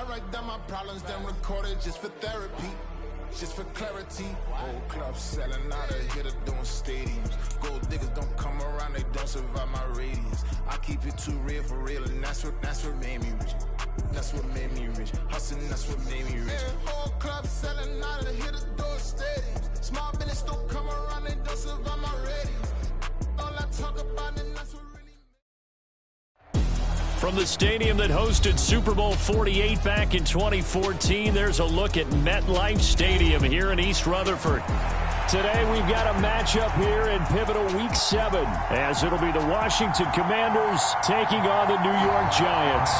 I write down my problems, then record it just for therapy. Just for clarity, old clubs selling out of here to doing stadiums. Gold diggers don't come around, they don't survive my radius. I keep it too real for real, and that's what made me rich. That's what made me rich. Hustling, that's what made me rich. Old clubs selling out of here to doing stadiums. Small business don't come around, they don't survive my radius. All I talk about, and that's what really. From the stadium that hosted Super Bowl 48 back in 2014, there's a look at MetLife Stadium here in East Rutherford. Today we've got a matchup here in pivotal Week 7, as it'll be the Washington Commanders taking on the New York Giants.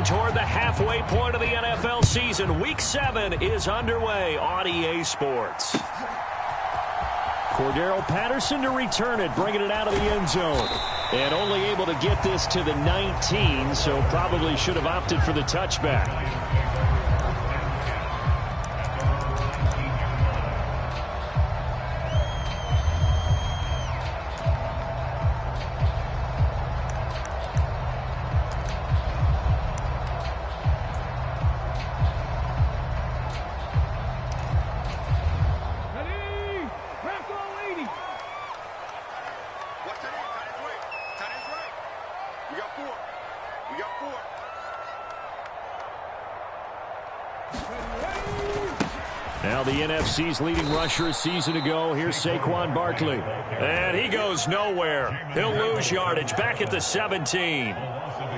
Toward the halfway point of the NFL season, Week 7 is underway on EA Sports. Cordero Patterson to return it, bringing it out of the end zone. And only able to get this to the 19, so probably should have opted for the touchback. Now the NFC's leading rusher a season ago. Here's Saquon Barkley. And he goes nowhere. He'll lose yardage back at the 17.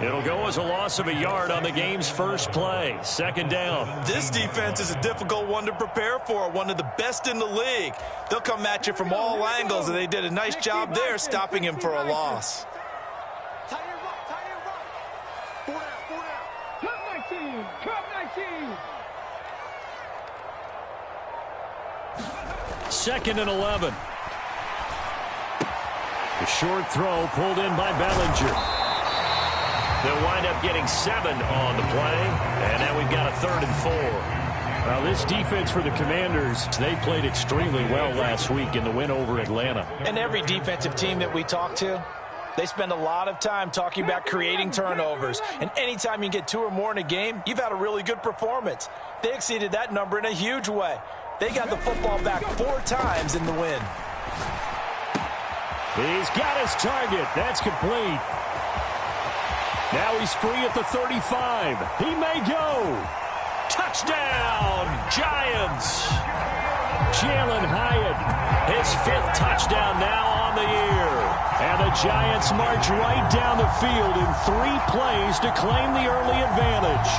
It'll go as a loss of a yard on the game's first play. Second down. This defense is a difficult one to prepare for. One of the best in the league. They'll come at you from all angles, and they did a nice job there stopping him for a loss. Second and 11. The short throw pulled in by Bellinger. They'll wind up getting 7 on the play. And now we've got a 3rd and 4. Now this defense for the Commanders, they played extremely well last week in the win over Atlanta. And every defensive team that we talk to, they spend a lot of time talking about creating turnovers. And anytime you get 2 or more in a game, you've had a really good performance. They exceeded that number in a huge way. They got the football back 4 times in the win. He's got his target. That's complete. Now he's free at the 35. He may go. Touchdown, Giants. Jalen Hyatt, his 5th touchdown now on the year. And the Giants march right down the field in 3 plays to claim the early advantage.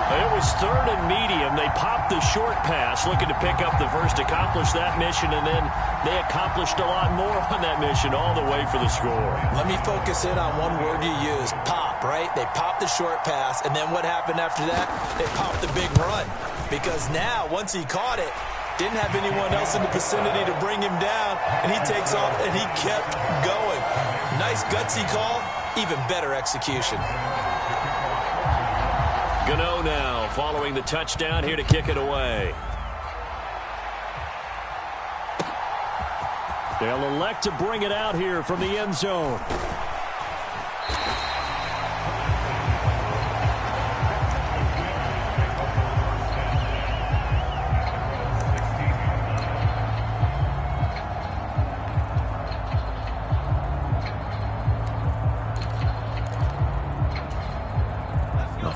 It was 3rd and medium. They popped the short pass, looking to pick up the first, accomplish that mission, and then they accomplished a lot more on that mission all the way for the score. Let me focus in on one word you used, pop, right? They popped the short pass, and then what happened after that? They popped the big run. Because now, once he caught it, didn't have anyone else in the vicinity to bring him down, and he takes off, and he kept going. Nice gutsy call, even better execution. Gano now following the touchdown here to kick it away. They'll elect to bring it out here from the end zone.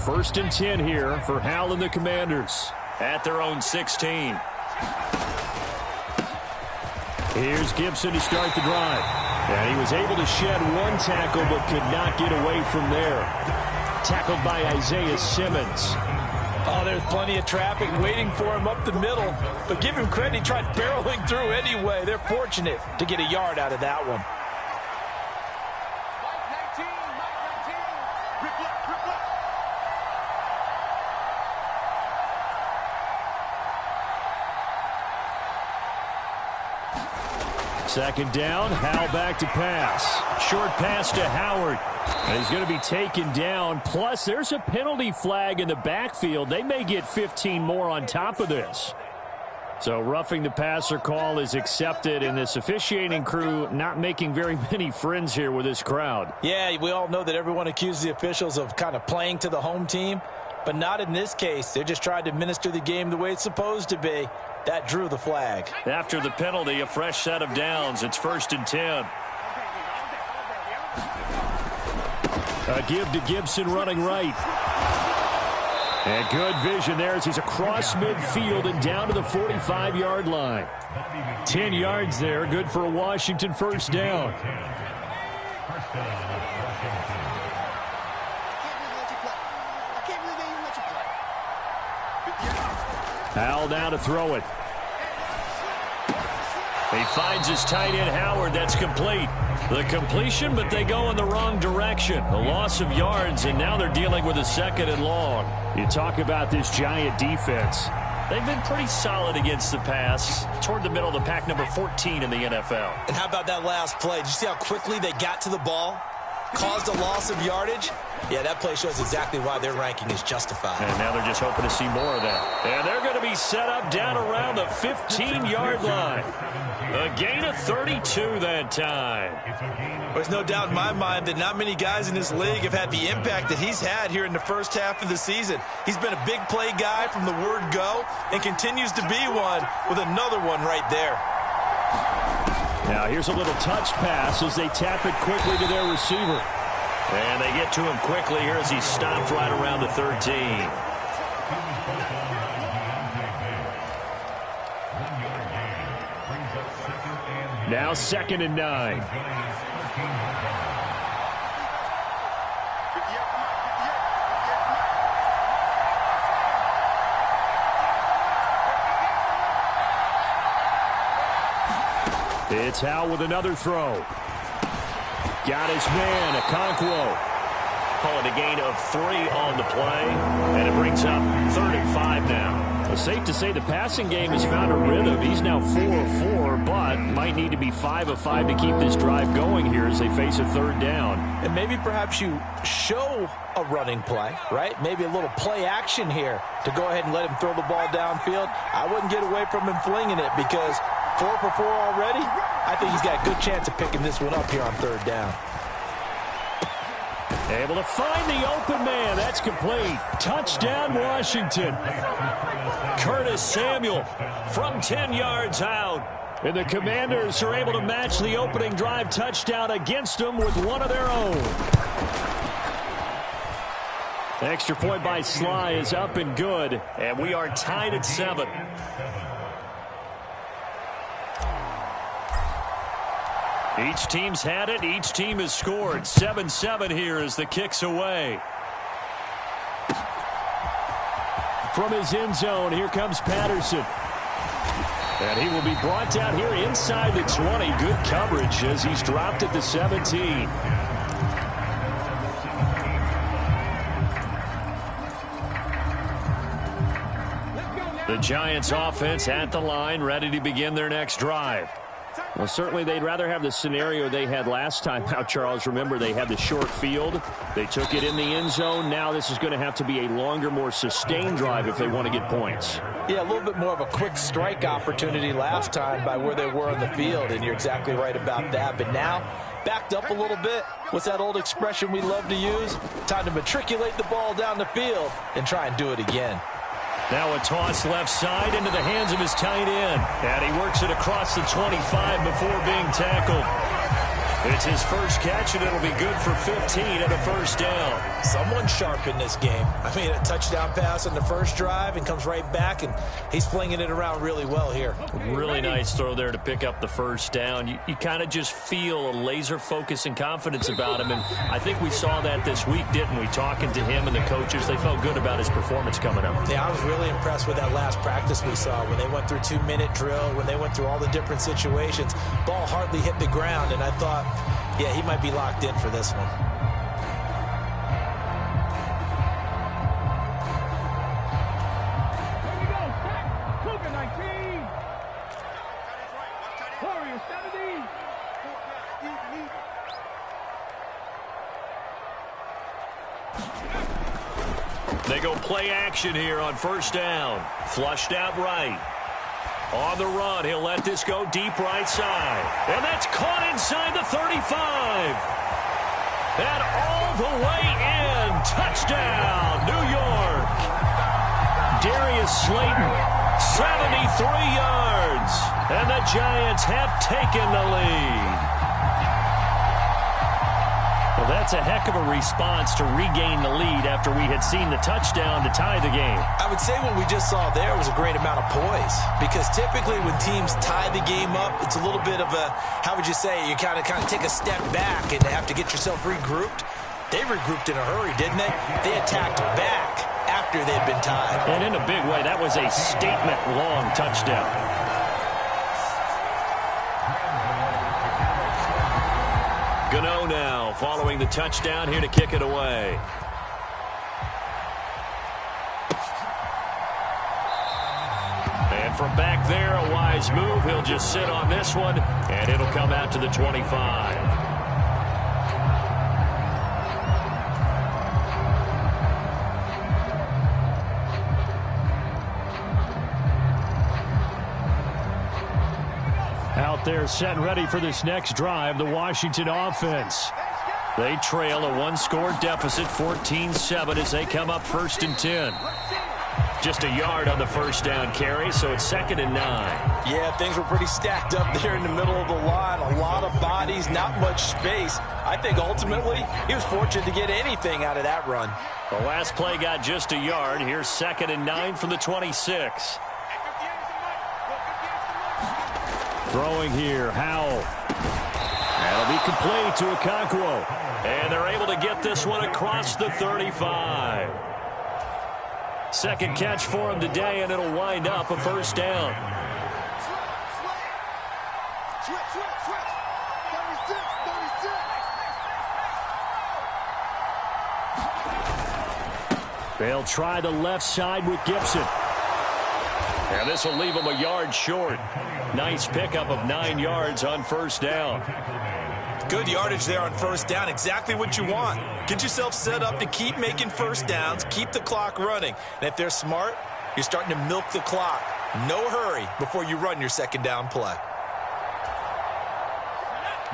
First and 10 here for Hal and the Commanders at their own 16. Here's Gibson to start the drive. And he was able to shed 1 tackle but could not get away from there. Tackled by Isaiah Simmons. Oh, there's plenty of traffic waiting for him up the middle. But give him credit, he tried barreling through anyway. They're fortunate to get a yard out of that one. Second down, Howell back to pass. Short pass to Howard. And he's going to be taken down. Plus, there's a penalty flag in the backfield. They may get 15 more on top of this. So roughing the passer call is accepted, and this officiating crew not making very many friends here with this crowd. Yeah, we all know that everyone accuses the officials of kind of playing to the home team, but not in this case. They're just trying to administer the game the way it's supposed to be. That drew the flag. After the penalty, a fresh set of downs. It's 1st and 10. A give to Gibson running right. And good vision there as he's across midfield and down to the 45-yard line. 10 yards there, good for a Washington first down. Howell now to throw it. He finds his tight end Howard. That's complete. The completion, but they go in the wrong direction. A loss of yards, and now they're dealing with a 2nd and long. You talk about this Giant defense. They've been pretty solid against the pass. Toward the middle of the pack, number 14 in the NFL. And how about that last play? Did you see how quickly they got to the ball? Caused a loss of yardage? Yeah, that play shows exactly why their ranking is justified. And now they're just hoping to see more of that. And they're going to be set up down around the 15-yard line. A gain of 32 that time. There's no doubt in my mind that not many guys in this league have had the impact that he's had here in the first half of the season. He's been a big play guy from the word go and continues to be one with another one right there. Now here's a little touch pass as they tap it quickly to their receiver. And they get to him quickly here as he stopped right around the 13. Now 2nd and 9. It's Howell with another throw. Got his man, Okonkwo. Call it a gain of 3 on the play, and it brings up 3rd and 5 now. Well, safe to say the passing game has found a rhythm. He's now 4 of 4, but might need to be 5 of 5 to keep this drive going here as they face a 3rd down. And maybe perhaps you show a running play, right? Maybe a little play action here to go ahead and let him throw the ball downfield. I wouldn't get away from him flinging it because 4 for 4 already. I think he's got a good chance of picking this one up here on 3rd down. Able to find the open man. That's complete. Touchdown, Washington. Curtis Samuel from 10 yards out. And the Commanders are able to match the opening drive touchdown against them with one of their own. The extra point by Sly is up and good. And we are tied at 7. Each team's had it. Each team has scored. 7-7 here as the kick's away. From his end zone, here comes Patterson. And he will be brought down here inside the 20. Good coverage as he's dropped at the 17. The Giants offense at the line, ready to begin their next drive. Well, certainly they'd rather have the scenario they had last time. Now, Charles, remember they had the short field. They took it in the end zone. Now this is going to have to be a longer, more sustained drive if they want to get points. Yeah, a little bit more of a quick strike opportunity last time by where they were on the field, and you're exactly right about that. But now, backed up a little bit. What's that old expression we love to use? Time to matriculate the ball down the field and try and do it again. Now a toss left side into the hands of his tight end. And he works it across the 25 before being tackled. It's his first catch, and it'll be good for 15 and a first down. Someone sharp in this game. I mean, a touchdown pass on the first drive and comes right back, and he's flinging it around really well here. Really nice throw there to pick up the first down. You kind of just feel a laser focus and confidence about him, and I think we saw that this week, didn't we? Talking to him and the coaches, they felt good about his performance coming up. Yeah, I was really impressed with that last practice we saw when they went through 2-minute drill, when they went through all the different situations. Ball hardly hit the ground, and I thought, yeah, he might be locked in for this one. Here we go, Cougar 19. Warriors 17. They go play action here on first down. Flushed out right. On the run, he'll let this go deep right side. And that's caught inside the 35. And all the way in. Touchdown, New York. Darius Slayton, 73 yards. And the Giants have taken the lead. Well, that's a heck of a response to regain the lead after we had seen the touchdown to tie the game. I would say what we just saw there was a great amount of poise, because typically when teams tie the game up, it's a little bit of a, how would you say, you kind of take a step back and have to get yourself regrouped. They regrouped in a hurry, didn't they? They attacked back after they'd been tied. And in a big way, that was a statement-long touchdown. Gano now following the touchdown here to kick it away. And from back there, a wise move. He'll just sit on this one, and it'll come out to the 25. Out there set and ready for this next drive, the Washington offense. They trail a one-score deficit, 14-7, as they come up 1st and 10. Just a yard on the first down carry, so it's 2nd and 9. Yeah, things were pretty stacked up there in the middle of the line. A lot of bodies, not much space. I think ultimately he was fortunate to get anything out of that run. The last play got just a yard. Here's 2nd and 9 from the 26. Throwing here, Howell. That'll be complete to Okonkwo. And they're able to get this one across the 35. Second catch for him today, and it'll wind up a first down. They'll try the left side with Gibson. And this will leave him a yard short. Nice pickup of 9 yards on first down. Good yardage there on first down. Exactly what you want. Get yourself set up to keep making first downs, keep the clock running. And if they're smart, you're starting to milk the clock. No hurry before you run your second down play.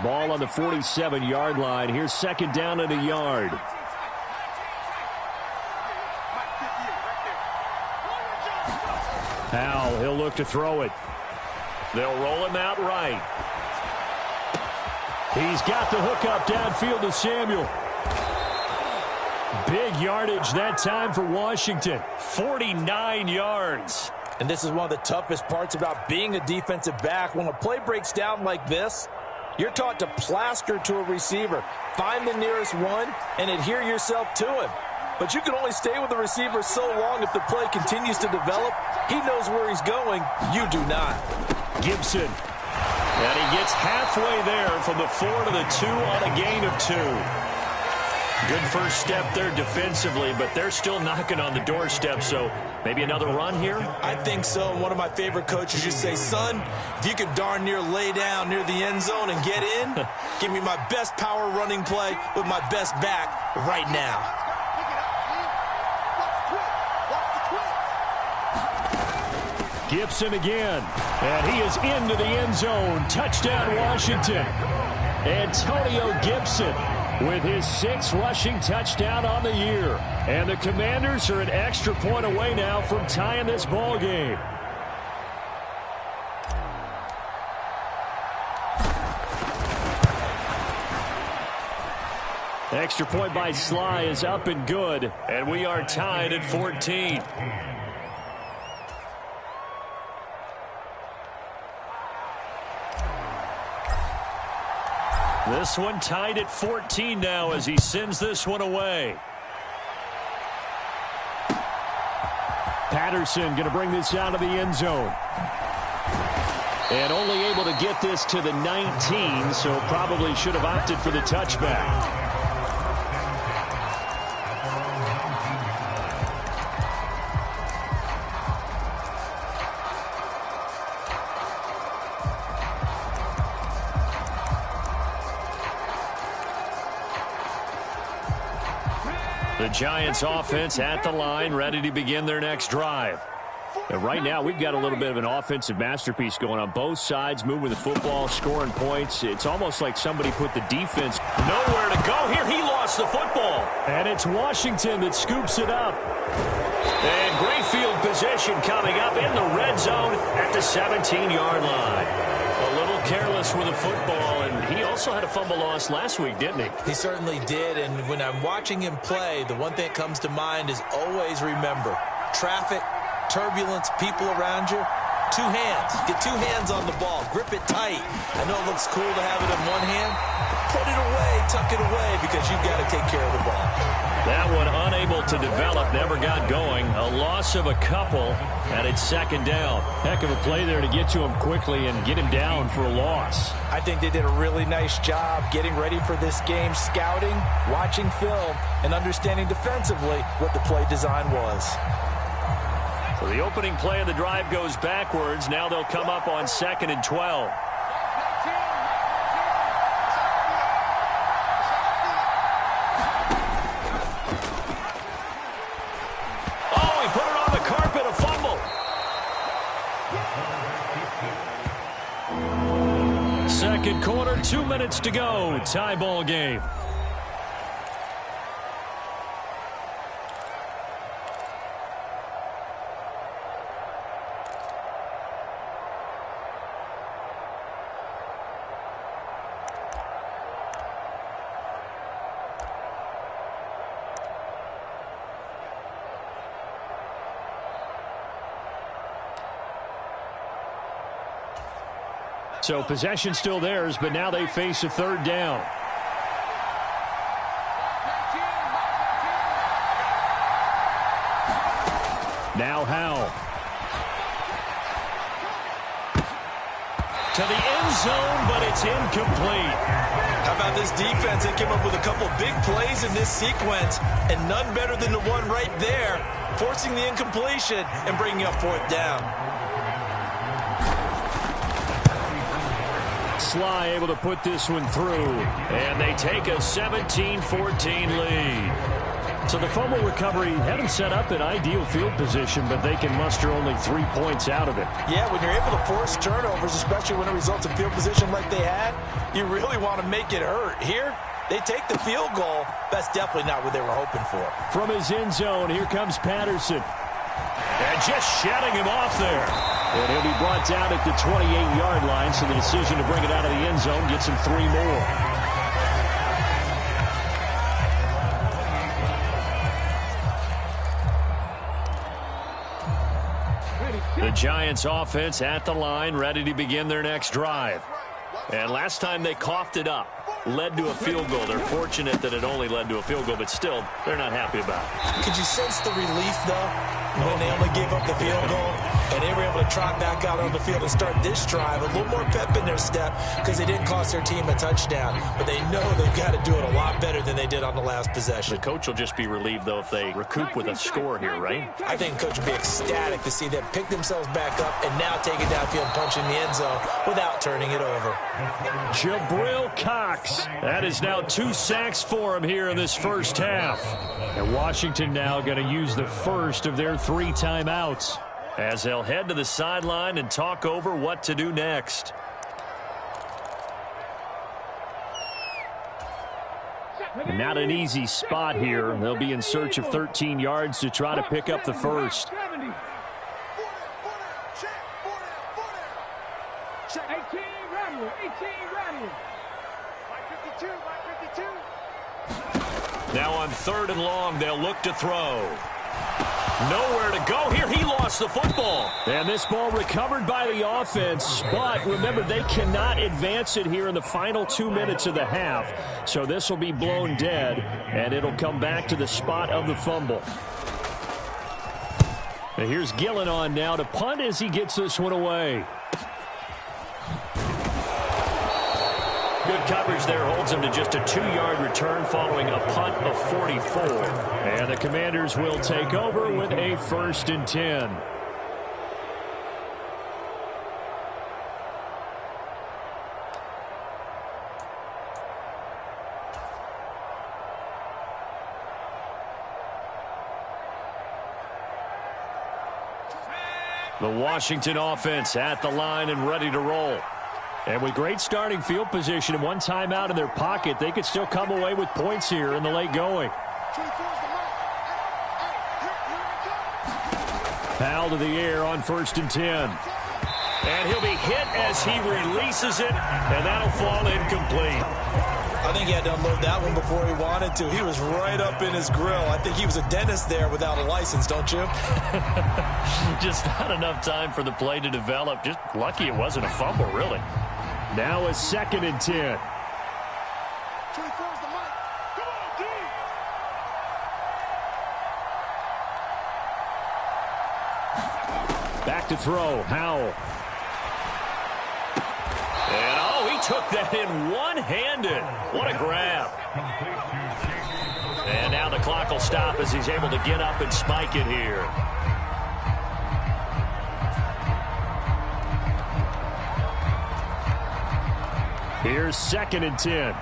Ball on the 47-yard line. Here's 2nd down and a yard. Howell, he'll look to throw it. They'll roll him out right. He's got the hook up downfield to Samuel. Big yardage that time for Washington. 49 yards. And this is one of the toughest parts about being a defensive back. When a play breaks down like this, you're taught to plaster to a receiver. Find the nearest one and adhere yourself to him. But you can only stay with the receiver so long if the play continues to develop. He knows where he's going. You do not. Gibson. And he gets halfway there from the 4 to the 2 on a gain of 2. Good first step there defensively, but they're still knocking on the doorstep, so maybe another run here? I think so. One of my favorite coaches used to say, son, if you could darn near lay down near the end zone and get in, give me my best power running play with my best back right now. Gibson again, and he is into the end zone. Touchdown, Washington. Antonio Gibson with his 6th rushing touchdown on the year. And the Commanders are an extra point away now from tying this ball game. Extra point by Sly is up and good, and we are tied at 14. This one tied at 14 now as he sends this one away. Patterson going to bring this out of the end zone. And only able to get this to the 19, so probably should have opted for the touchback. The Giants offense at the line, ready to begin their next drive. And right now, we've got a little bit of an offensive masterpiece going on both sides, moving the football, scoring points. It's almost like somebody put the defense nowhere to go. Here, he lost the football. And it's Washington that scoops it up. And great field position coming up in the red zone at the 17-yard line. A little careless with the football, and he also had a fumble loss last week, didn't he? He certainly did, and when I'm watching him play, the one thing that comes to mind is always remember, traffic, turbulence, people around you, two hands. Get two hands on the ball. Grip it tight. I know it looks cool to have it in one hand. Put it away, tuck it away, because you've got to take care of the ball. That one unable to develop, never got going. A loss of a couple, and it's second down. Heck of a play there to get to him quickly and get him down for a loss. I think they did a really nice job getting ready for this game, scouting, watching film, and understanding defensively what the play design was. So the opening play of the drive goes backwards. Now they'll come up on 2nd and 12. Oh, he put it on the carpet, a fumble. Second quarter, 2 minutes to go. Tie ball game. So possession still theirs, but now they face a third down. Now Howell. To the end zone, but it's incomplete. How about this defense? They came up with a couple big plays in this sequence, and none better than the one right there, forcing the incompletion and bringing up fourth down. Sly able to put this one through, and they take a 17-14 lead. So the fumble recovery had them set up in ideal field position, but they can muster only 3 points out of it. Yeah, when you're able to force turnovers, especially when it results in field position like they had, you really want to make it hurt. Here, they take the field goal. That's definitely not what they were hoping for. From his end zone, here comes Patterson. And just shutting him off there. And he'll be brought down at the 28-yard line, so the decision to bring it out of the end zone gets him 3 more. The Giants offense at the line, ready to begin their next drive. And last time they coughed it up, led to a field goal. They're fortunate that it only led to a field goal, but still, they're not happy about it. Could you sense the relief, though, when they only gave up the field goal? And they were able to trot back out on the field and start this drive. A little more pep in their step because they didn't cost their team a touchdown. But they know they've got to do it a lot better than they did on the last possession. The coach will just be relieved, though, if they recoup with a score here, right? I think the coach will be ecstatic to see them pick themselves back up and now take it downfield and punch in the end zone without turning it over. Jabril Cox. That is now 2 sacks for him here in this first half. And Washington now going to use the first of their 3 timeouts as they'll head to the sideline and talk over what to do next. Not an easy spot here. They'll be in search of 13 yards to try to pick up the first. 18, Ramley, 18, Ramley. 52. Now on 3rd and long, they'll look to throw. Nowhere to go here. He lost the football. And this ball recovered by the offense. But remember, they cannot advance it here in the final 2 minutes of the half. So this will be blown dead, and it'll come back to the spot of the fumble. And here's Gillen on now to punt as he gets this one away. Good coverage there holds him to just a 2-yard return following a punt of 44. And the Commanders will take over with a 1st and 10. The Washington offense at the line and ready to roll. And with great starting field position and one timeout in their pocket, they could still come away with points here in the late going. Foul to the air on 1st and 10. And he'll be hit as he releases it, and that'll fall incomplete. I think he had to unload that one before he wanted to. He was right up in his grill. I think he was a dentist there without a license, don't you? Just not enough time for the play to develop. Just lucky it wasn't a fumble, really. Now a 2nd and 10. Back to throw, Howell. And, oh, he took that in one-handed. What a grab. And now the clock will stop as he's able to get up and spike it here. Here's 2nd and 10.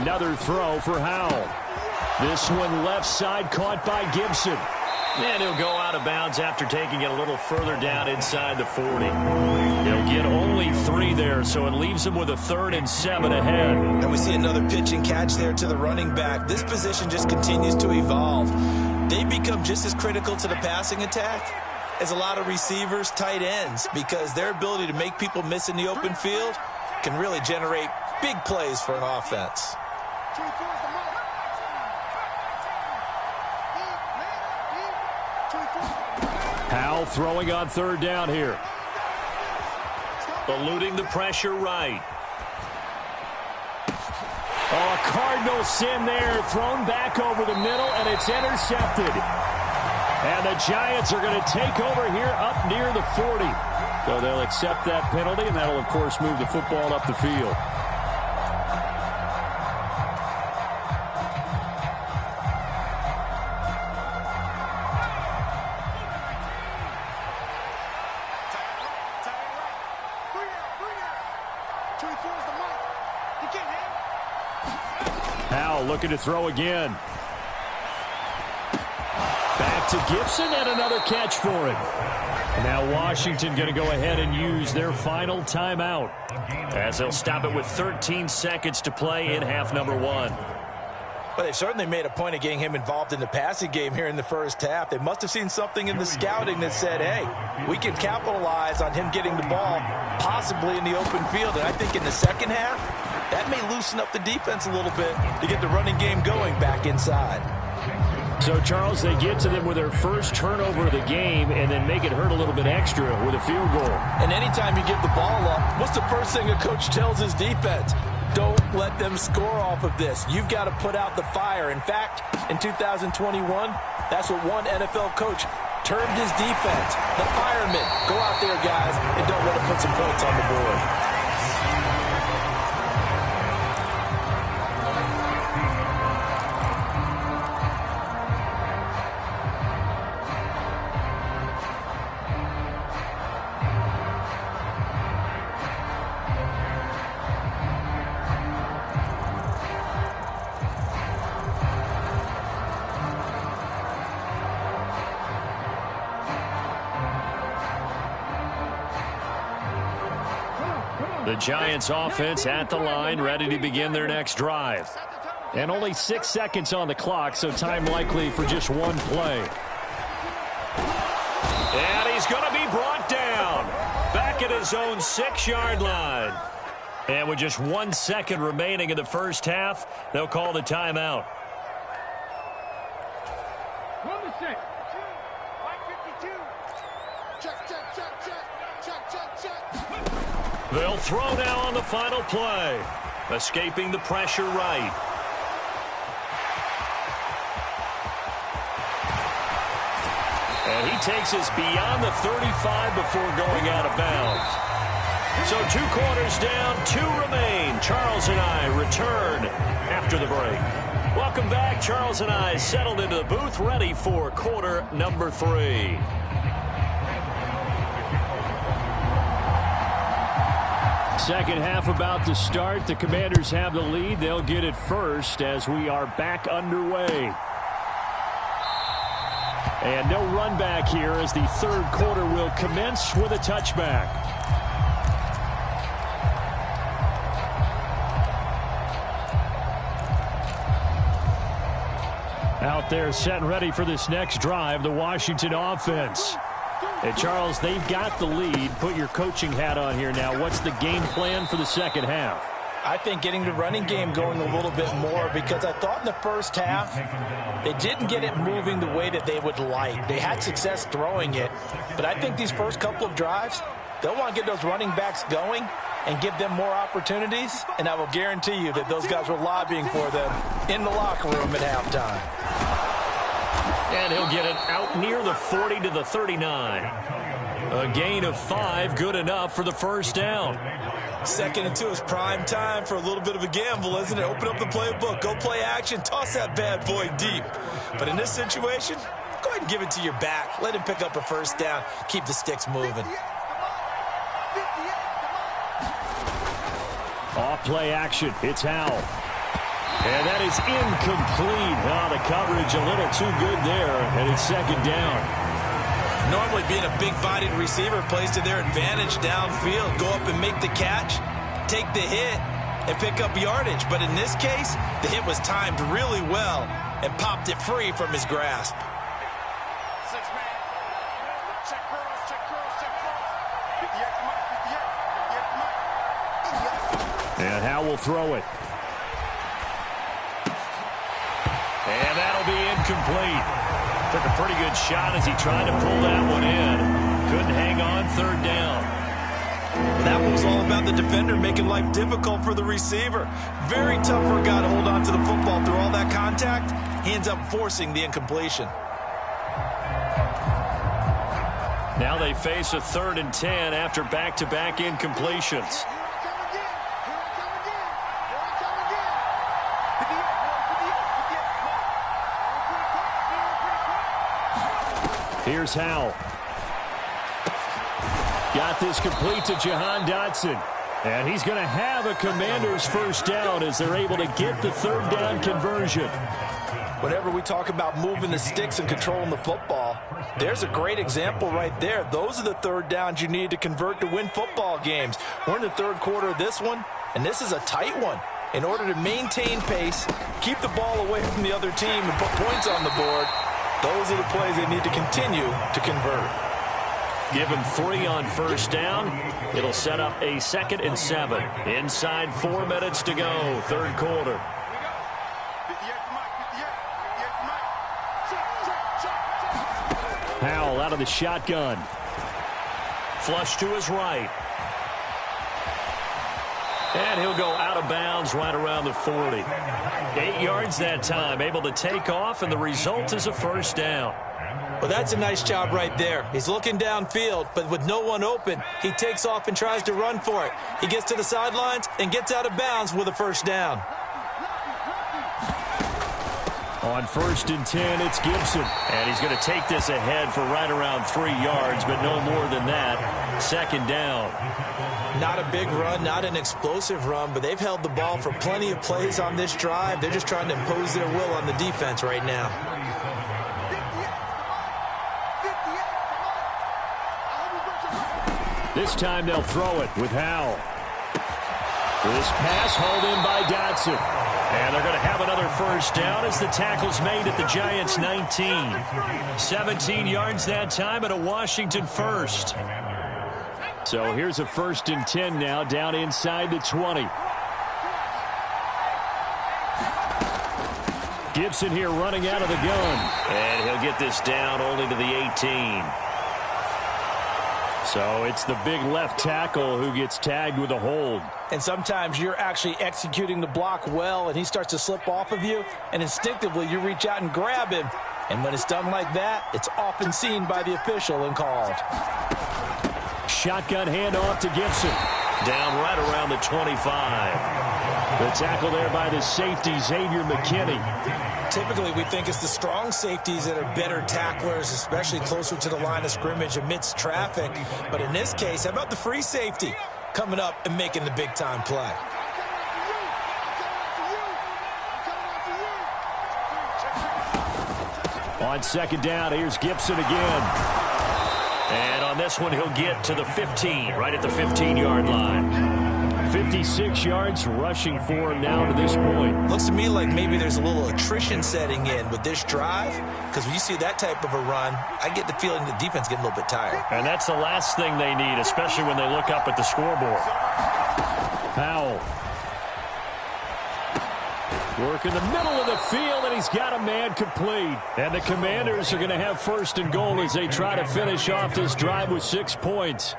Another throw for Howell. This one left side caught by Gibson. And he'll go out of bounds after taking it a little further down inside the 40. He'll get only 3 there, so it leaves him with a 3rd and 7 ahead. And we see another pitch and catch there to the running back. This position just continues to evolve. They become just as critical to the passing attack as a lot of receivers, tight ends, because their ability to make people miss in the open field can really generate big plays for an offense. Howell throwing on 3rd down here. Eluding the pressure right. Oh, a Cardinal sin there. Thrown back over the middle, and it's intercepted. And the Giants are going to take over here up near the 40. So they'll accept that penalty, and that'll, of course, move the football up the field. Howell looking to throw again. Back to Gibson and another catch for him. Now Washington going to go ahead and use their final timeout as they'll stop it with 13 seconds to play in half number 1. But they've certainly made a point of getting him involved in the passing game here in the first half. They must have seen something in the scouting that said, hey, we can capitalize on him getting the ball possibly in the open field. And I think in the second half, that may loosen up the defense a little bit to get the running game going back inside. So, Charles, they get to them with their first turnover of the game and then make it hurt a little bit extra with a field goal. And anytime you give the ball up, what's the first thing a coach tells his defense? Don't let them score off of this. You've got to put out the fire. In fact, in 2021, that's what one NFL coach termed his defense. The firemen. Go out there, guys, and don't let them put some points on the board. The Giants offense at the line, ready to begin their next drive. And only 6 seconds on the clock, so time likely for just one play. And he's going to be brought down. Back at his own 6-yard line. And with just 1 second remaining in the first half, they'll call the timeout. They'll throw now on the final play. Escaping the pressure right. And he takes us beyond the 35 before going out of bounds. So 2 quarters down, 2 remain. Charles and I return after the break. Welcome back. Charles and I settled into the booth, ready for quarter number 3. Second half about to start. The Commanders have the lead. They'll get it first as we are back underway. And no run back here as the third quarter will commence with a touchback. Out there set and ready for this next drive, the Washington offense. And Charles, they've got the lead. Put your coaching hat on here now. What's the game plan for the second half? I think getting the running game going a little bit more, because I thought in the first half they didn't get it moving the way that they would like. They had success throwing it, but I think these first couple of drives, they'll want to get those running backs going and give them more opportunities, and I will guarantee you that those guys were lobbying for them in the locker room at halftime. And he'll get it out near the 40 to the 39. A gain of 5, good enough for the first down. 2nd and 2 is prime time for a little bit of a gamble, isn't it? Open up the playbook, go play action, toss that bad boy deep. But in this situation, go ahead and give it to your back. Let him pick up a first down, keep the sticks moving. Off play action, it's Howell. And that is incomplete. Oh, the coverage a little too good there, and it's second down. Normally being a big-bodied receiver plays to their advantage downfield. Go up and make the catch, take the hit, and pick up yardage. But in this case, the hit was timed really well and popped it free from his grasp. And Howell will throw it. And that'll be incomplete. Took a pretty good shot as he tried to pull that one in. Couldn't hang on, third down. That was all about the defender making life difficult for the receiver. Very tough for a guy to hold on to the football through all that contact. He ends up forcing the incompletion. Now they face a 3rd and 10 after back-to-back incompletions. Here's Howell. Got this complete to Jahan Dotson. And he's going to have a Commander's first down as they're able to get the third down conversion. Whenever we talk about moving the sticks and controlling the football, there's a great example right there. Those are the third downs you need to convert to win football games. We're in the third quarter of this one, and this is a tight one. In order to maintain pace, keep the ball away from the other team, and put points on the board, those are the plays they need to continue to convert. Give him 3 on first down. It'll set up a 2nd and 7. Inside 4 minutes to go, third quarter. Howell out of the shotgun. Flush to his right. And he'll go out of bounds right around the 40. 8 yards that time, able to take off, and the result is a first down. Well, that's a nice job right there. He's looking downfield, but with no one open, he takes off and tries to run for it. He gets to the sidelines and gets out of bounds with a first down. On 1st and 10, it's Gibson. And he's going to take this ahead for right around 3 yards, but no more than that. Second down. Not a big run, not an explosive run, but they've held the ball for plenty of plays on this drive. They're just trying to impose their will on the defense right now. This time they'll throw it with Howell. This pass hauled in by Dotson. And they're going to have another first down as the tackle's made at the Giants' 19. 17 yards that time, and a Washington first. So here's a 1st and 10 now, down inside the 20. Gibson here running out of the gun. And he'll get this down only to the 18. So it's the big left tackle who gets tagged with a hold. And sometimes you're actually executing the block well, and he starts to slip off of you, and instinctively you reach out and grab him. And when it's done like that, it's often seen by the official and called. Shotgun handoff to Gibson. Down right around the 25. The tackle there by the safety, Xavier McKinney. Typically, we think it's the strong safeties that are better tacklers, especially closer to the line of scrimmage amidst traffic. But in this case, how about the free safety? coming up and making the big-time play. On second down, here's Gibson again. And on this one, he'll get to the 15, right at the 15-yard line. 56 yards rushing for him now to this point. Looks to me like maybe there's a little attrition setting in with this drive, because when you see that type of a run, I get the feeling the defense getting a little bit tired. And that's the last thing they need, especially when they look up at the scoreboard. Powell. Work in the middle of the field, and he's got a man complete. And the Commanders are going to have first and goal as they try to finish off this drive with 6 points.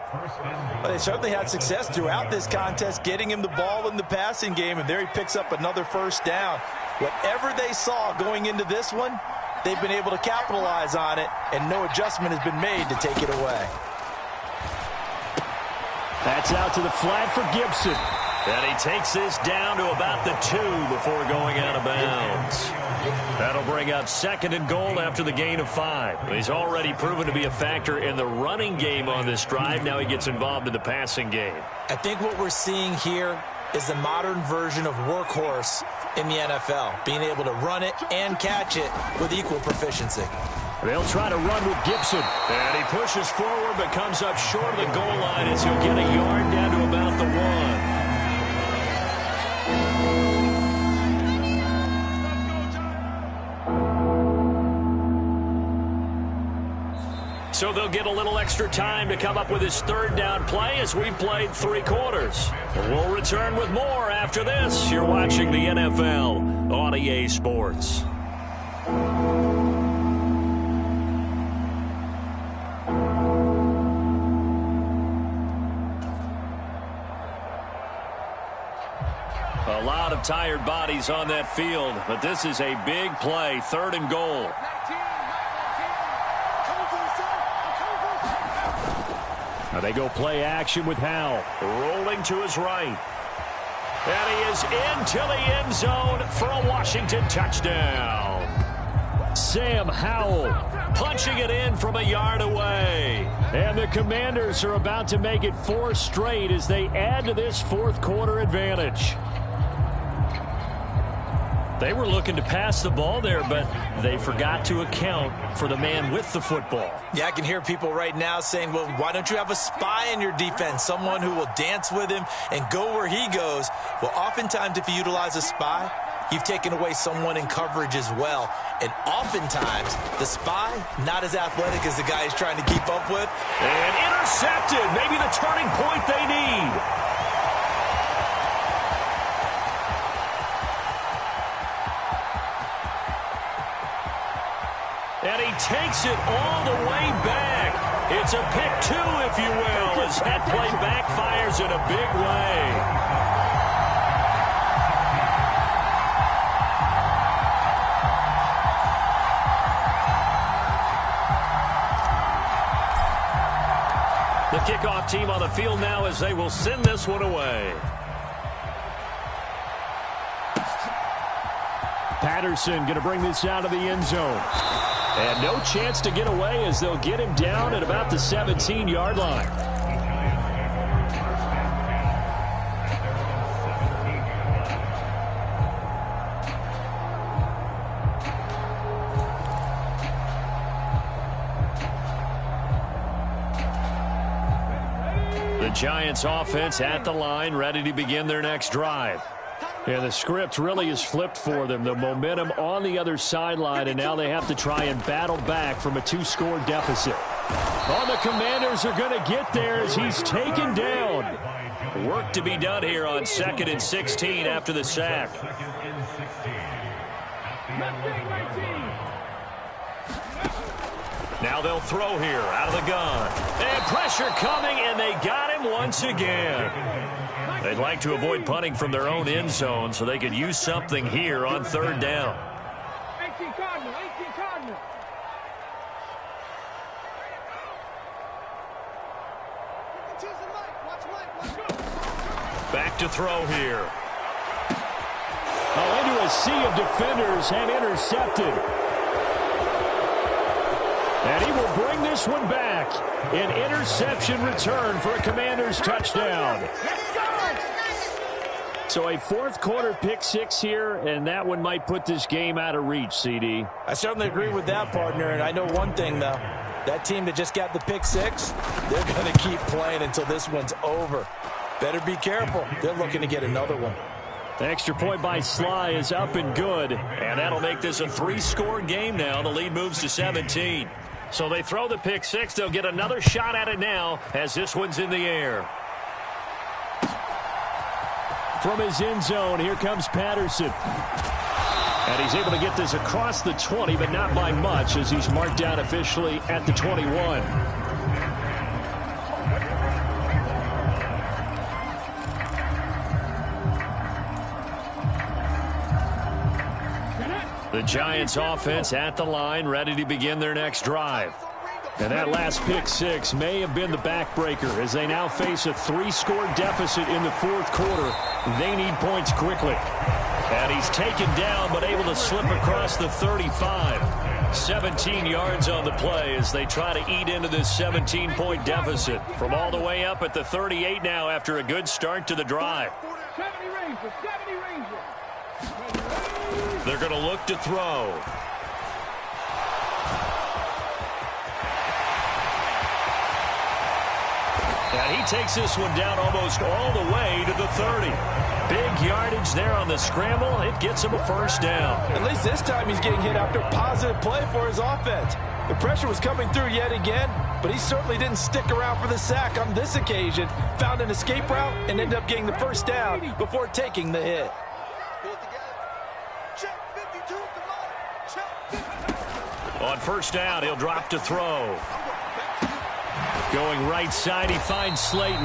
Well, they certainly had success throughout this contest, getting him the ball in the passing game, and there he picks up another first down. Whatever they saw going into this one, they've been able to capitalize on it, and no adjustment has been made to take it away. That's out to the flat for Gibson. And he takes this down to about the 2 before going out of bounds. That'll bring up second and goal after the gain of 5. He's already proven to be a factor in the running game on this drive. Now he gets involved in the passing game. I think what we're seeing here is the modern version of workhorse in the NFL, being able to run it and catch it with equal proficiency. They'll try to run with Gibson. And he pushes forward but comes up short of the goal line as he'll get a yard down to about the 1. So they'll get a little extra time to come up with his third down play as we've played 3 quarters. We'll return with more after this. You're watching the NFL on EA Sports. A lot of tired bodies on that field, but this is a big play, third and goal. Now they go play action with Howell. Rolling to his right. And he is into the end zone for a Washington touchdown. Sam Howell punching it in from a yard away. And the Commanders are about to make it 4 straight as they add to this fourth quarter advantage. They were looking to pass the ball there, but they forgot to account for the man with the football. Yeah, I can hear people right now saying, well, why don't you have a spy in your defense, someone who will dance with him and go where he goes? Well, oftentimes if you utilize a spy, you've taken away someone in coverage as well. And oftentimes, the spy, not as athletic as the guy he's trying to keep up with. And intercepted, maybe the turning point they need. And he takes it all the way back. It's a pick 2, if you will, as that play backfires in a big way. The kickoff team on the field now as they will send this one away. Patterson going to bring this out of the end zone. And no chance to get away as they'll get him down at about the 17-yard line. The Giants offense at the line, ready to begin their next drive. And the script really is flipped for them. The momentum on the other sideline, and now they have to try and battle back from a 2-score deficit. Oh, the Commanders are going to get there as he's taken down. Work to be done here on 2nd and 16 after the sack. Now they'll throw here out of the gun. And pressure coming, and they got him once again. They'd like to avoid punting from their own end zone so they could use something here on 3rd down. 18 Cardinal, 18 Cardinal. Back to throw here. Oh, into a sea of defenders and intercepted. And he will bring this one back. An interception return for a Commanders touchdown. So a fourth quarter pick six here, and that one might put this game out of reach, CD. I certainly agree with that, partner, and I know one thing, though. That team that just got the pick six, they're going to keep playing until this one's over. Better be careful. They're looking to get another one. The extra point by Sly is up and good, and that'll make this a three-score game now. The lead moves to 17. So they throw the pick six. They'll get another shot at it now as this one's in the air. From his end zone, here comes Patterson. And he's able to get this across the 20, but not by much, as he's marked down officially at the 21. The Giants offense at the line, ready to begin their next drive. And that last pick six may have been the backbreaker as they now face a three-score deficit in the fourth quarter. They need points quickly. And he's taken down but able to slip across the 35. 17 yards on the play as they try to eat into this 17-point deficit. From all the way up at the 38 now after a good start to the drive. 70 Rangers, 70 Rangers. They're going to look to throw. And he takes this one down almost all the way to the 30. Big yardage there on the scramble. It gets him a first down. At least this time he's getting hit after a positive play for his offense. The pressure was coming through yet again, but he certainly didn't stick around for the sack on this occasion. Found an escape route and ended up getting the first down before taking the hit. On first down, he'll drop to throw. Going right side, he finds Slayton.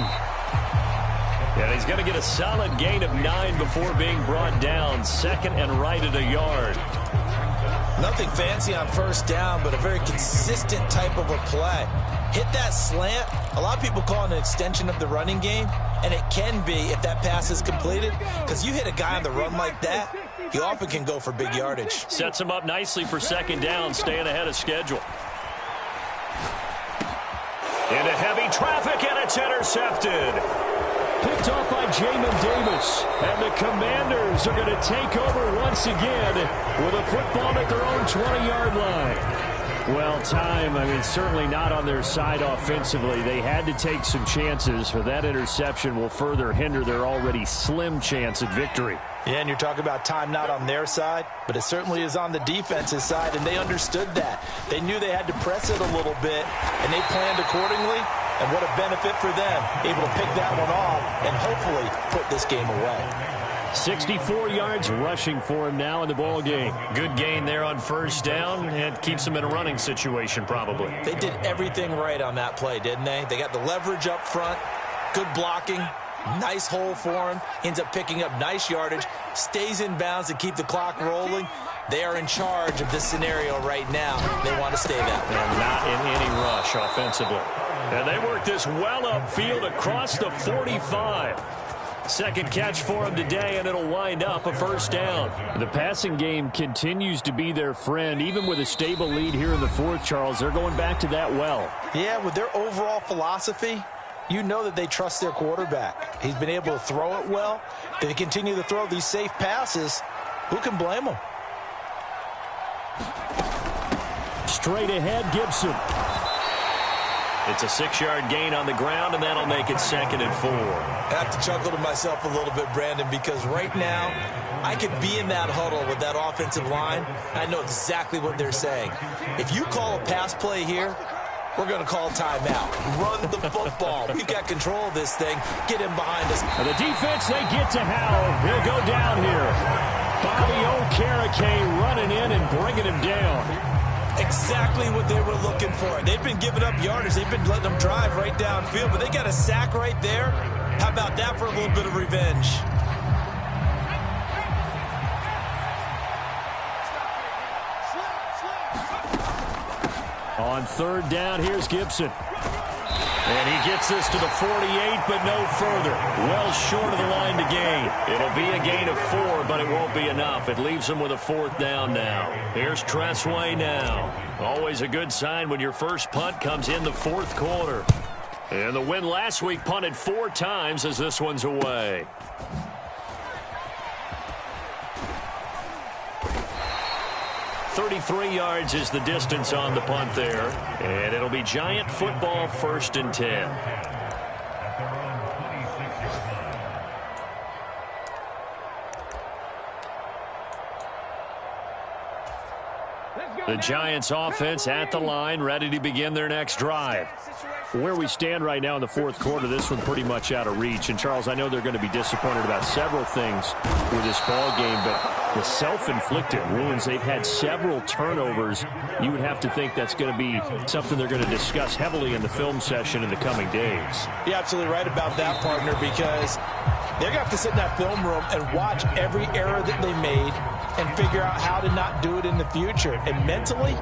And he's going to get a solid gain of 9 before being brought down. Second and right at a yard. Nothing fancy on first down, but a very consistent type of a play. Hit that slant. A lot of people call it an extension of the running game, and it can be if that pass is completed, because you hit a guy on the run like that, he often can go for big yardage. Sets him up nicely for second down, staying ahead of schedule. Into heavy traffic, and it's intercepted. Picked off by Jamin Davis. And the Commanders are going to take over once again with a football at their own 20-yard line. Well, certainly not on their side offensively. They had to take some chances, for that interception will further hinder their already slim chance at victory. Yeah, and you're talking about time not on their side, but it certainly is on the defense's side, and they understood that. They knew they had to press it a little bit, and they planned accordingly, and what a benefit for them, able to pick that one off and hopefully put this game away. 64 yards rushing for him now in the ball game. Good gain there on first down, and keeps him in a running situation probably. They did everything right on that play, didn't they? They got the leverage up front, good blocking, nice hole for him, ends up picking up nice yardage, stays in bounds to keep the clock rolling. They are in charge of this scenario right now. They want to stay that way. And not in any rush offensively. And they work this well upfield across the 45. Second catch for him today, and it'll wind up a first down. The passing game continues to be their friend. Even with a stable lead here in the fourth, Charles, they're going back to that well. Yeah, with their overall philosophy, you know that they trust their quarterback. He's been able to throw it well. They continue to throw these safe passes. Who can blame them? Straight ahead, Gibson. It's a 6-yard gain on the ground, and that'll make it 2nd and 4. I have to chuckle to myself a little bit, Brandon, because right now I could be in that huddle with that offensive line. I know exactly what they're saying. If you call a pass play here, we're going to call timeout. Run the football. We've got control of this thing. Get him behind us. And the defense, they get to Howell. He'll go down here. Bobby Okereke running in and bringing him down. Exactly what they were looking for. They've been giving up yardage. They've been letting them drive right downfield, but they got a sack right there. How about that for a little bit of revenge? On third down, here's Gibson. And he gets this to the 48, but no further. Well short of the line to gain. It'll be a gain of 4, but it won't be enough. It leaves him with a 4th down now. Here's Tressway now. Always a good sign when your first punt comes in the 4th quarter. And the win last week punted 4 times as this one's away. .33 yards is the distance on the punt there. And it'll be Giant football, 1st and 10. The Giants offense at the line, ready to begin their next drive. Where we stand right now in the 4th quarter, this one pretty much out of reach. And, Charles, I know they're going to be disappointed about several things with this ball game, but the self-inflicted wounds, they've had several turnovers. You would have to think that's going to be something they're going to discuss heavily in the film session in the coming days. You're absolutely right about that, partner, because they're going to have to sit in that film room and watch every error that they made and figure out how to not do it in the future. And mentally,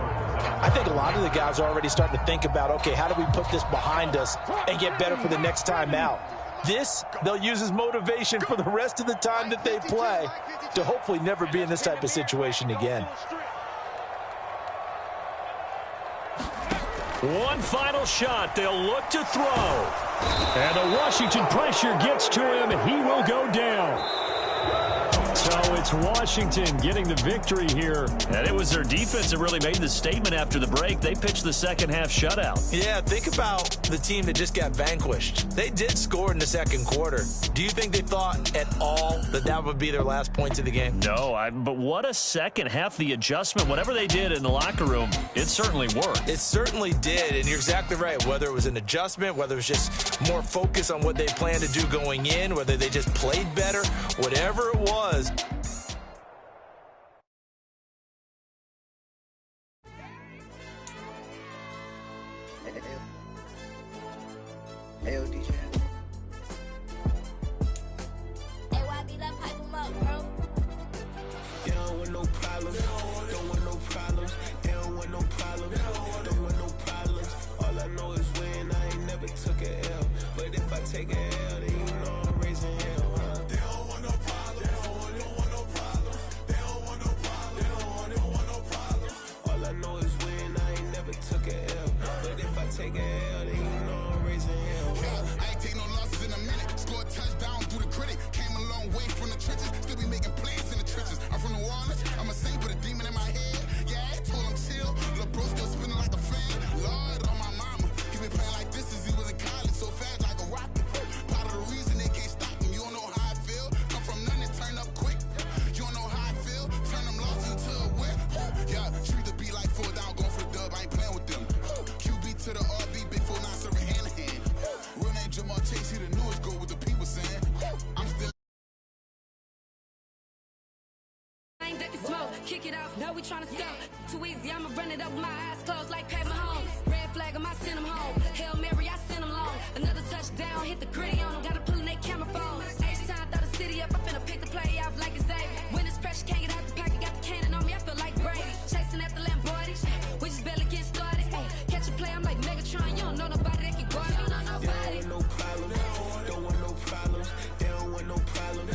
I think a lot of the guys are already starting to think about, okay, how do we put this behind us and get better for the next time out? This, they'll use as motivation for the rest of the time that they play to hopefully never be in this type of situation again. One final shot. They'll look to throw. And the Washington pressure gets to him, and he will go down. So it's Washington getting the victory here. And it was their defense that really made the statement after the break. They pitched the second-half shutout. Yeah, think about the team that just got vanquished. They did score in the 2nd quarter. Do you think they thought at all that that would be their last points of the game? No, but what a second half. The adjustment, whatever they did in the locker room, it certainly worked. It certainly did, and you're exactly right. Whether it was an adjustment, whether it was just more focus on what they planned to do going in, whether they just played better, whatever it was. Hey, DJ. Hey, YB, that pipe him up, bro. They don't want no problems. Don't want no problems. They don't want no problems. Don't want no problems. All I know is when I ain't never took a L. But if I take a L, then you know I'm raising hell, huh? They don't want no problems. They don't want no problems. They don't want no problems. They don't want no problems. All I know is when I ain't never took a L. But if I take a L, then you know I'm raising hell. I ain't take no losses in a minute. Scored touchdown through the critic. Came a long way from the trenches. Still be making plays in the trenches. I'm from New Orleans. I'm a saint with a demon in my head. Yeah, I told him chill. Lil' bro still spinning like a fan. Lord on my mama. He been playing like this since he was in college. So fast like a rocket. Part of the reason they can't stop him. You don't know how I feel. Come from nothing and turn up quick. You don't know how I feel. Turn them losses into a whip. Yeah, treat the beat like 4 down. Going for the dub. I ain't playing with them. QB to the RB. Big 4 9 serving hand to hand. Real name Jamal Chase, he the newest goal with the people saying. I'm still. I ain't ducking smoke, kick it off, no we tryna stop. Too easy, I'ma run it up with my eyes closed like Pat Mahomes. Red flag, I might send him home. Hail Mary, I send him long. Another touchdown, hit the gritty on him. Gotta pull in they camera phone. H-time, throw the city up, I finna pick the play off like it's Xavier. When this pressure can't get out the pocket, got the cannon on me, I feel like Brady. Chasing after Lamborghini, we just barely get started. Ay, catch a play, I'm like Megatron, you don't know nobody that can guard me. You don't know nobody. No problems. Don't want no problems. They don't want no problems.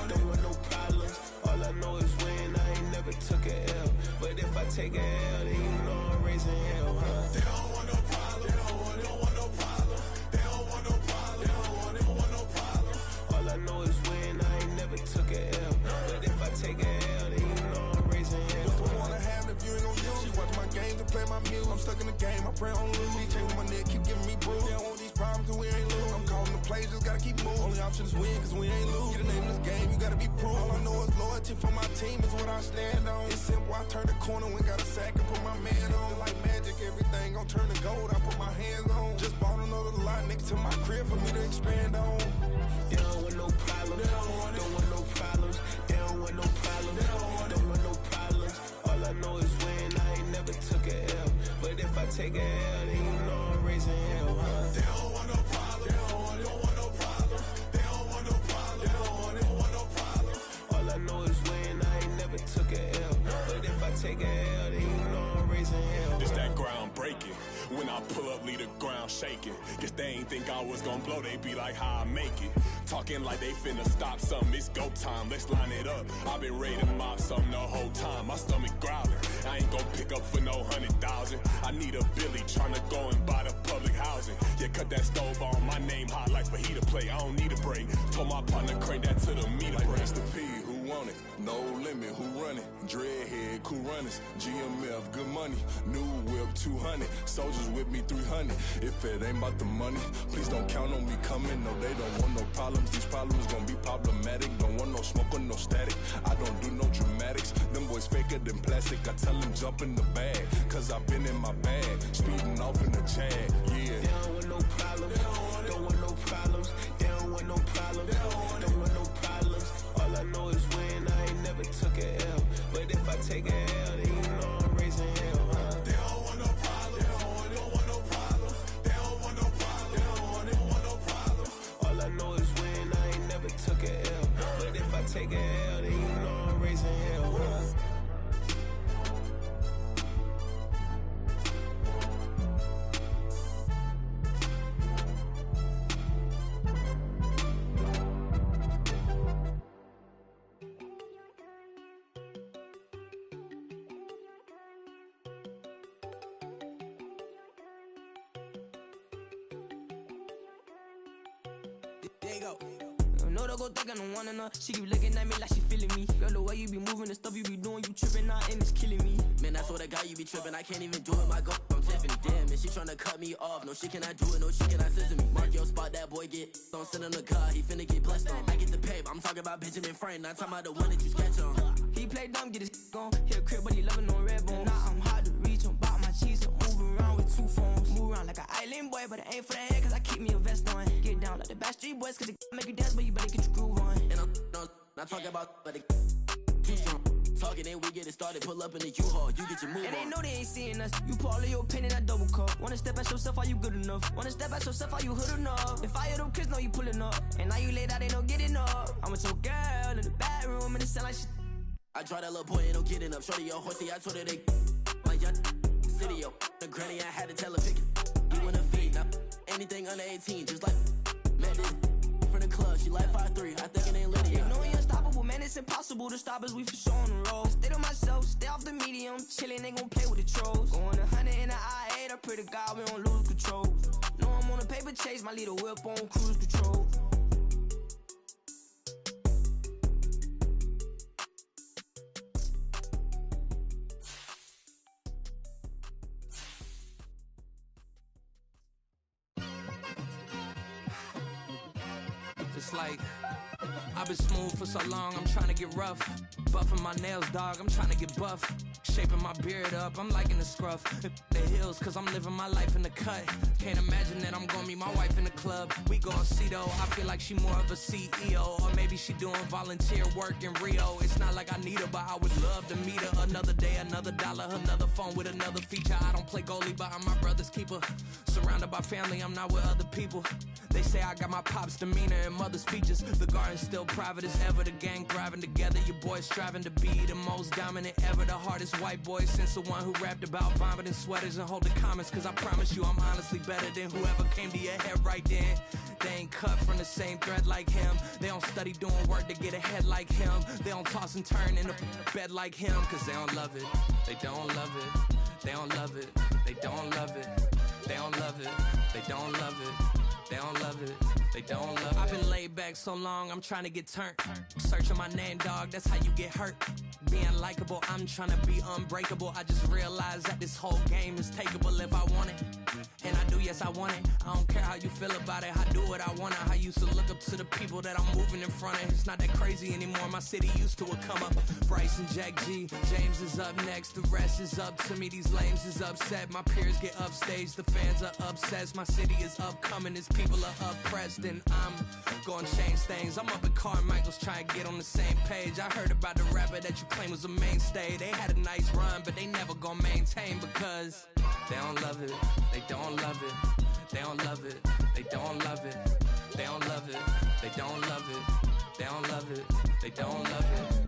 Don't want no problems. All I know is when I ain't never took a L. But if I take a L, then you know I'm raising hell, huh? They don't want no problems. They don't want no problems. They don't want no problems. They don't want no problems. All I know is when I ain't never took a L. But if I take a L, then you know I'm raising hell. What's the point of having if you ain't gon' use? She watch my games and play my music. I'm stuck in the game, I pray on lose. He changing my neck, keep giving me bruise. They don't want these problems cause we ain't lose. I'm calling the plays, just gotta keep moving. Only option is win cause we ain't lose. Get a name in this game, you gotta be proof. All I know is loyalty for my team is what I stand on. It's simple, I turn the corner when got a sack and put my man on. Like magic, everything gon' turn to gold, I put my hands on. Just bought another lot next to my crib for me to expand on. They don't want no problems. Don't want no problems. They don't want no problems. Don't want no problems. All I know is when I ain't never took a L. But if I take a L, then you know I'm raising hell, huh? They don't want no problems. They don't want no problems. They don't want no problems. They don't want no problems. All I know is when I ain't never took a L. But if I take a L, then you know I'm raising hell. It's that groundbreaking. When I pull up, leave the ground shaking. Guess they ain't think I was gon' blow, they be like, how I make it. Talking like they finna stop something, it's go time, let's line it up. I've been ready to mob something the whole time, my stomach growling. I ain't gon' pick up for no 100,000. I need a Billy tryna go and buy the public housing. Yeah, cut that stove on, my name hot like fajita plate. I don't need a break. Told my partner crank that to the meter break. Mr. P, who want it? No limit, who run it? Dreadhead, cool runners. GMF, good money. New whip, 200. Soldiers with me, 300. If it ain't about the money, please don't count on me coming. No, they don't want no problems. These problems gon' be problematic. Don't want no smoke or no static. I don't do no dramatics. Them boys faker than plastic. I tell them jump in the bag, cause I've been in my bag. Speeding off in the Jag, yeah. They don't want no problems. Don't want no problems. They don't want no problems. Don't want no problems. All I know is win. I ain't never took a L. But if I take a L, then you know I'm raising hell, huh? They don't want no problems. They don't want no problems. They don't want no problems. They don't want no problems. All I know is win. I ain't never took a L. But if I take a L, then you know I'm raising hell, huh? There you go. No, don't go think I don't want enough. She keep looking at me like she feeling me. Girl, the way you be moving, the stuff you be doing, you tripping out and it's killing me. Man, I swear to God, you be tripping. I can't even do it. My girl from Tiffany. Damn, and she tryna cut me off. No, she cannot do it. No, she cannot scissor me. Mark your spot, that boy get on. Send him the car. He finna get blessed on. I get the paper. I'm talking about Benjamin Franklin. Not talking about the one that you sketch on. He play dumb, get his on. He a crib, but he loving on red bone. Now I'm hard to reach. I'm bout my cheese. I'm moving around with 2 phones. Move around like an island boy, but it ain't for the head, cause I keep me a vest on. Get down like the Backstreet Boys, cause it make you dance, but you better get your groove on. And I'm not talking about, but it too strong. Talking and we get it started, pull up in the U-Haul, you get your move on. And they know they ain't seeing us. You pull all of your opinion, I double cup. Wanna step at yourself, are you good enough? Wanna step at yourself, are you hood enough? If I hear them kids, know you pulling up. And now you laid out, they don't get enough. I'm with your girl in the bedroom, and it sound like shit. I draw that little boy, ain't no getting up. Shorty, your horsey, I told her they my young city, yo. The granny, I had to tell her pick it. You in the feed, now anything under 18, just like met this from the club. She like 5'3", I think it ain't Lydia. You know we unstoppable, man, it's impossible to stop us, we for sure on the road. Stay to myself, stay off the medium, chillin', they gon' play with the trolls. Going 100 in the I-8, I pray to God we don't lose control. Know I'm on a paper chase, my leader whip on cruise control. It's like, I've been smooth for so long, I'm trying to get rough. Buffing my nails, dog, I'm trying to get buff. Shaping my beard up, I'm liking the scruff. The hills, cause I'm living my life in the cut. Can't imagine that I'm gonna meet my wife in the club. We gon' see though, I feel like she more of a CEO. Or maybe she doing volunteer work in Rio. It's not like I need her, but I would love to meet her. Another day, another dollar, another phone with another feature. I don't play goalie, but I'm my brother's keeper. Surrounded by family, I'm not with other people. They say I got my pop's demeanor and mother's features. The garden's still private as ever. The gang thriving together. Your boys striving to be the most dominant ever. The hardest white boy since the one who rapped about vomiting sweaters and holding comments. Cause I promise you I'm honestly better than whoever came to your head right then. They ain't cut from the same thread like him. They don't study doing work to get ahead like him. They don't toss and turn in the bed like him. Cause they don't love it. They don't love it. They don't love it. They don't love it. They don't love it. They don't love it. They don't love it, they don't love it. I've been laid back so long, I'm trying to get turned. Searching my name, dog, that's how you get hurt. Being likable, I'm trying to be unbreakable. I just realized that this whole game is takeable if I want it. And I do, yes, I want it. I don't care how you feel about it, I do what I want. I used to look up to the people that I'm moving in front of. It's not that crazy anymore, my city used to a come up. Bryce and Jack G, James is up next. The rest is up to me, these lames is upset. My peers get upstage, the fans are obsessed. My city is upcoming, it's people are oppressed, and I'm gonna change things. I'm up at Carmichael's trying to get on the same page. I heard about the rapper that you claim was a mainstay. They had a nice run, but they never gonna maintain because they don't love it. They don't love it. They don't love it. They don't love it. They don't love it. They don't love it. They don't love it. They don't love it.